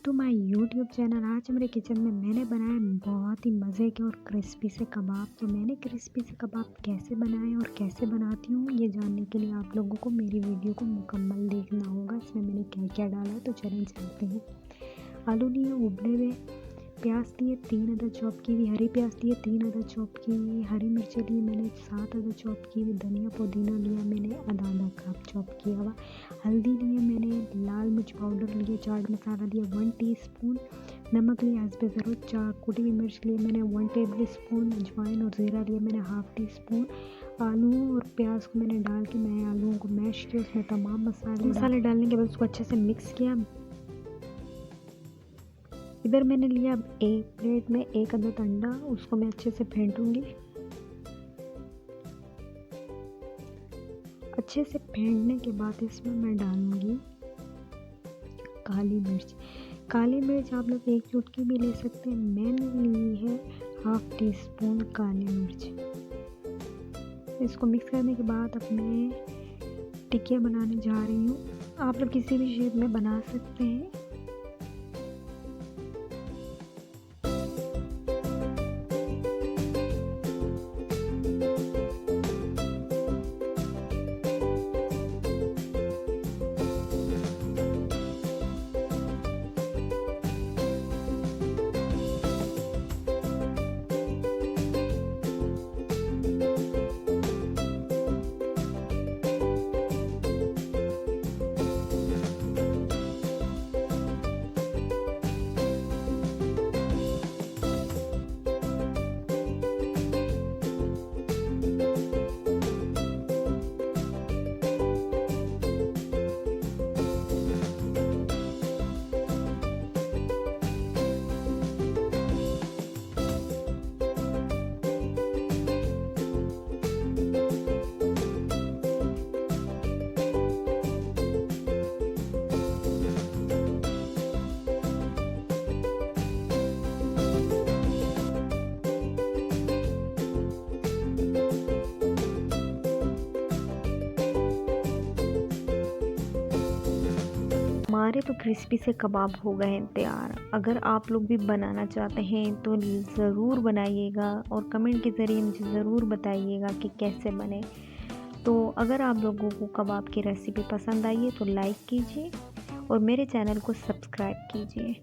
To my YouTube channel. आज मेरे kitchen में मैंने बनाए बहुत ही मज़े के और क्रिस्पी से कबाब। तो मैंने क्रिस्पी से कबाब कैसे बनाए और कैसे बनाती हूँ ये जानने के लिए आप लोगों को मेरी वीडियो को मुकम्मल देखना होगा। इसमें मैंने क्या क्या डाला तो चलें चलते हैं। आलू लिए उबले हुए, प्याज लिए 3 अदद चॉप की हुई, हरी प्याज लिए 3 अदद चॉप की हुई, हरी मिर्चें लिए मैंने 7 अदद चॉप की हुई, धनिया पुदीना लिया मैंने आधा आधा कप चॉप किया हुआ, हल्दी लिए मैंने, लाल मिर्च पाउडर लिए, चाट मसाला लिया 1 टीस्पून, नमक लिया हस्बे ज़रूरत, 4 कुटी हुई मिर्च लिए मैंने 1 टेबल स्पून, अजवाइन और ज़ीरा लिया मैंने हाफ़ टी स्पून। आलू और प्याज को मैंने डाल के मैं आलूओं को मैश किया, उसमें तमाम मसाले डालने के बाद उसको अच्छे से मिक्स किया। इधर मैंने लिया एक प्लेट में 1 अदद अंडा, उसको मैं अच्छे से फेंटूंगी। अच्छे से फेंटने के बाद इसमें मैं डालूंगी काली मिर्च। काली मिर्च आप लोग 1 चुटकी भी ले सकते हैं, मैंने ली है हाफ़ टी स्पून काली मिर्च। इसको मिक्स करने के बाद अब मैं टिक्कियाँ बनाने जा रही हूँ। आप लोग किसी भी शेप में बना सकते हैं। हमारे तो क्रिस्पी से कबाब हो गए हैं तैयार। अगर आप लोग भी बनाना चाहते हैं तो ज़रूर बनाइएगा और कमेंट के ज़रिए मुझे ज़रूर बताइएगा कि कैसे बने। तो अगर आप लोगों को कबाब की रेसिपी पसंद आई है तो लाइक कीजिए और मेरे चैनल को सब्सक्राइब कीजिए।